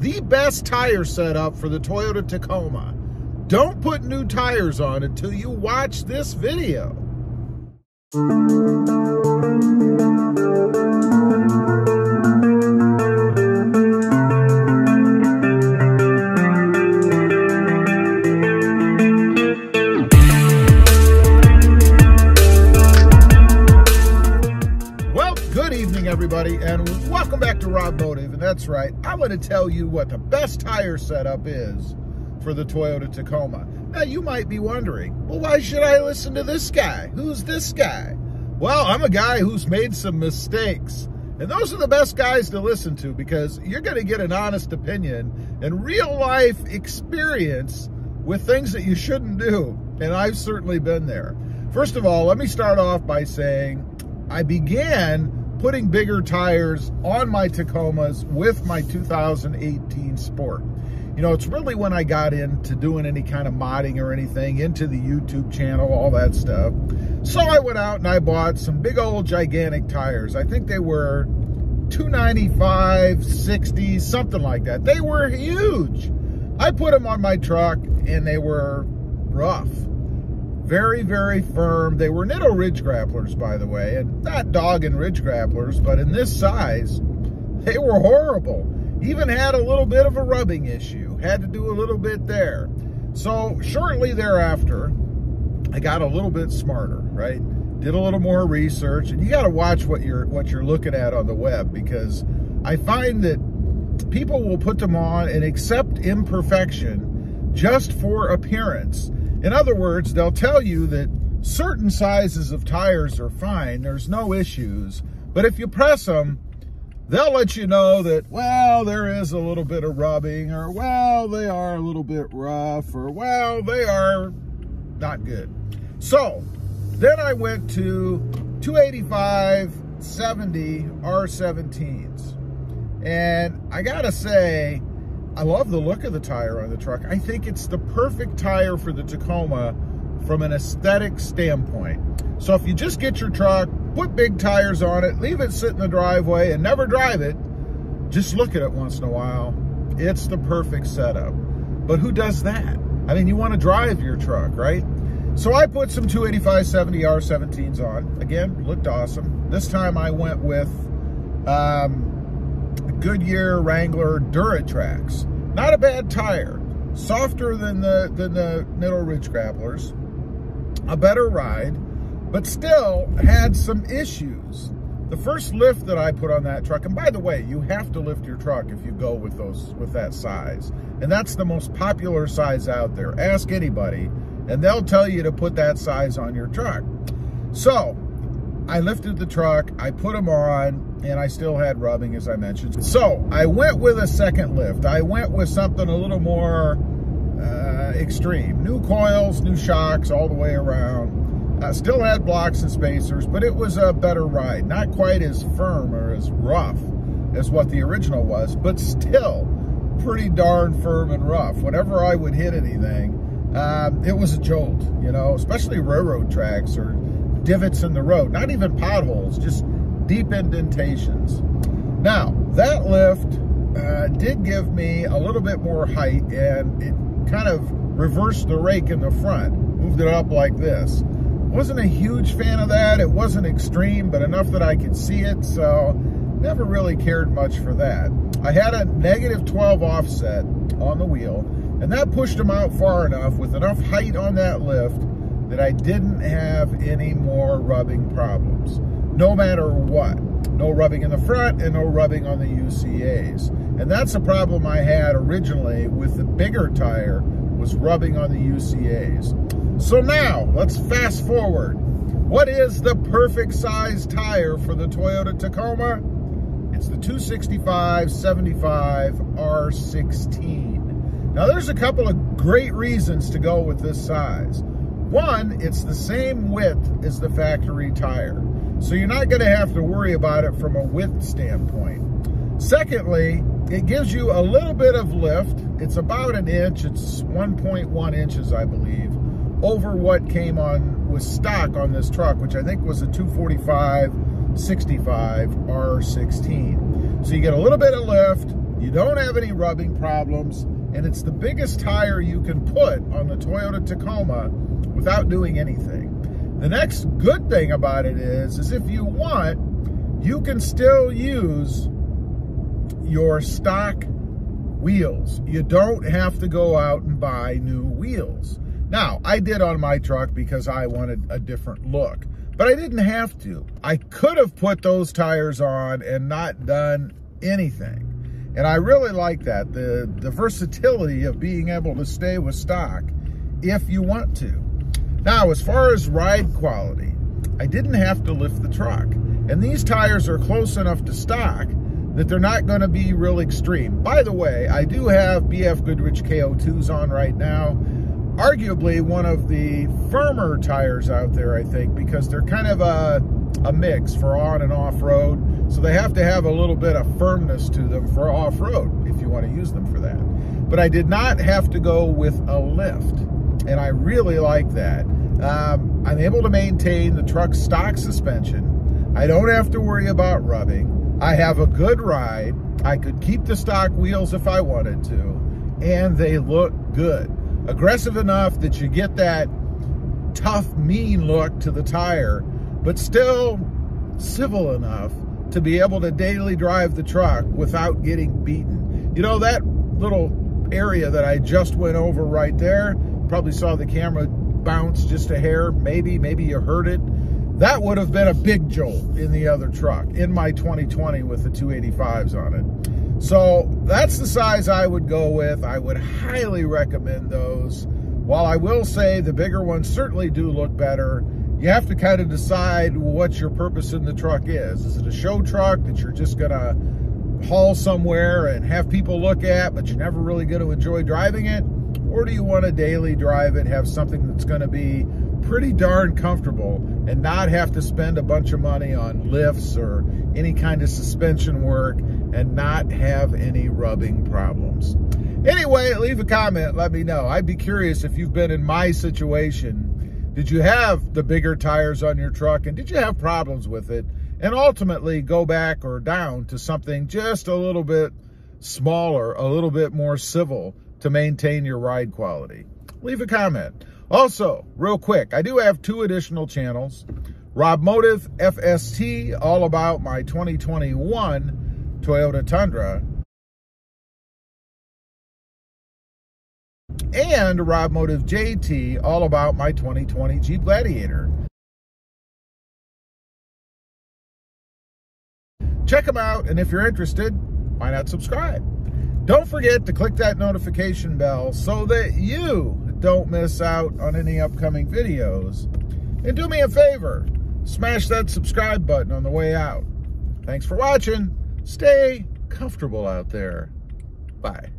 the best tire setup for the Toyota Tacoma. Don't put new tires on until you watch this video. Everybody, and welcome back to RobMotive. And that's right, I'm going to tell you what the best tire setup is for the Toyota Tacoma. Now you might be wondering, well, why should I listen to this guy? Who's this guy? Well, I'm a guy who's made some mistakes, and those are the best guys to listen to, because you're going to get an honest opinion and real life experience with things that you shouldn't do, and I've certainly been there. First of all, let me start off by saying I began putting bigger tires on my Tacomas with my 2018 Sport. You know, it's really when I got into doing any kind of modding or anything, into the YouTube channel, all that stuff. So I went out and I bought some big old gigantic tires. I think they were 295, 60, something like that. They were huge. I put them on my truck and they were rough. Very, very firm. They were Tonneau ridge grapplers, by the way, and not dogging ridge grapplers, but in this size, they were horrible. Even had a little bit of a rubbing issue. Had to do a little bit there. So shortly thereafter, I got a little bit smarter, right? Did a little more research, and you got to watch what you're looking at on the web, because I find that people will put them on and accept imperfection just for appearance. In other words, they'll tell you that certain sizes of tires are fine, there's no issues, but if you press them, they'll let you know that, well, there is a little bit of rubbing, or, well, they are a little bit rough, or, well, they are not good. So then I went to 285 70 R17s, and I gotta say, I love the look of the tire on the truck. I think it's the perfect tire for the Tacoma from an aesthetic standpoint. So if you just get your truck, put big tires on it, leave it sit in the driveway and never drive it, just look at it once in a while, it's the perfect setup. But who does that? I mean, you want to drive your truck, right? So I put some 285 70 R17s on. Again, looked awesome. This time I went with Goodyear Wrangler Duratrax. Not a bad tire. Softer than the Tonneau ridge grapplers. A better ride, but still had some issues. The first lift that I put on that truck, and by the way, you have to lift your truck if you go with that size. And that's the most popular size out there. Ask anybody, and they'll tell you to put that size on your truck. So I lifted the truck, I put them on, and I still had rubbing, as I mentioned. So I went with a second lift. I went with something a little more extreme. New coils, new shocks all the way around. Still had blocks and spacers, but it was a better ride. Not quite as firm or as rough as what the original was, but still pretty darn firm and rough. Whenever I would hit anything, it was a jolt, you know, especially railroad tracks or divots in the road. Not even potholes, just deep indentations. Now, that lift did give me a little bit more height, and it kind of reversed the rake in the front, moved it up like this. Wasn't a huge fan of that. It wasn't extreme, but enough that I could see it, so never really cared much for that. I had a -12 offset on the wheel, and that pushed them out far enough with enough height on that lift that I didn't have any more rubbing problems. No matter what. No rubbing in the front and no rubbing on the UCAs. And that's a problem I had originally with the bigger tire, was rubbing on the UCAs. So now, let's fast forward. What is the perfect size tire for the Toyota Tacoma? It's the 265 75 R16. Now there's a couple of great reasons to go with this size. One, it's the same width as the factory tire, so you're not going to have to worry about it from a width standpoint. Secondly, it gives you a little bit of lift. It's about an inch, it's 1.1 inches, I believe, over what came on with stock on this truck, which I think was a 245 65 R16. So you get a little bit of lift, You don't have any rubbing problems, and it's the biggest tire you can put on the Toyota Tacoma without doing anything. The next good thing about it is if you want, you can still use your stock wheels. You don't have to go out and buy new wheels. Now, I did on my truck because I wanted a different look, but I didn't have to. I could have put those tires on and not done anything. And I really like that, the versatility of being able to stay with stock if you want to. Now, as far as ride quality, I didn't have to lift the truck. And these tires are close enough to stock that they're not going to be real extreme. By the way, I do have BF Goodrich KO2s on right now. Arguably one of the firmer tires out there, I think, because they're kind of a mix for on and off-road. So they have to have a little bit of firmness to them for off-road if you want to use them for that. But I did not have to go with a lift, and I really like that. I'm able to maintain the truck's stock suspension. I don't have to worry about rubbing. I have a good ride. I could keep the stock wheels if I wanted to, and they look good. Aggressive enough that you get that tough, mean look to the tire, but still civil enough to be able to daily drive the truck without getting beaten. You know, that little area that I just went over right there, probably saw the camera bounce just a hair, maybe you heard it. That would have been a big jolt in the other truck, in my 2020 with the 285s on it. So that's the size I would go with. I would highly recommend those. While I will say the bigger ones certainly do look better, you have to kind of decide what your purpose in the truck is. Is it a show truck that you're just gonna haul somewhere and have people look at, but you're never really gonna enjoy driving it? Or do you want to daily drive it, have something that's gonna be pretty darn comfortable and not have to spend a bunch of money on lifts or any kind of suspension work and not have any rubbing problems? Anyway, leave a comment, let me know. I'd be curious if you've been in my situation. Did you have the bigger tires on your truck, and did you have problems with it? And ultimately go back or down to something just a little bit smaller, a little bit more civil to maintain your ride quality? Leave a comment. Also, real quick, I do have 2 additional channels. RobMotive FST, all about my 2021 Toyota Tundra. And RobMotive JT, all about my 2020 Jeep Gladiator. Check them out, and if you're interested, why not subscribe? Don't forget to click that notification bell so that you don't miss out on any upcoming videos. And do me a favor, smash that subscribe button on the way out. Thanks for watching. Stay comfortable out there. Bye.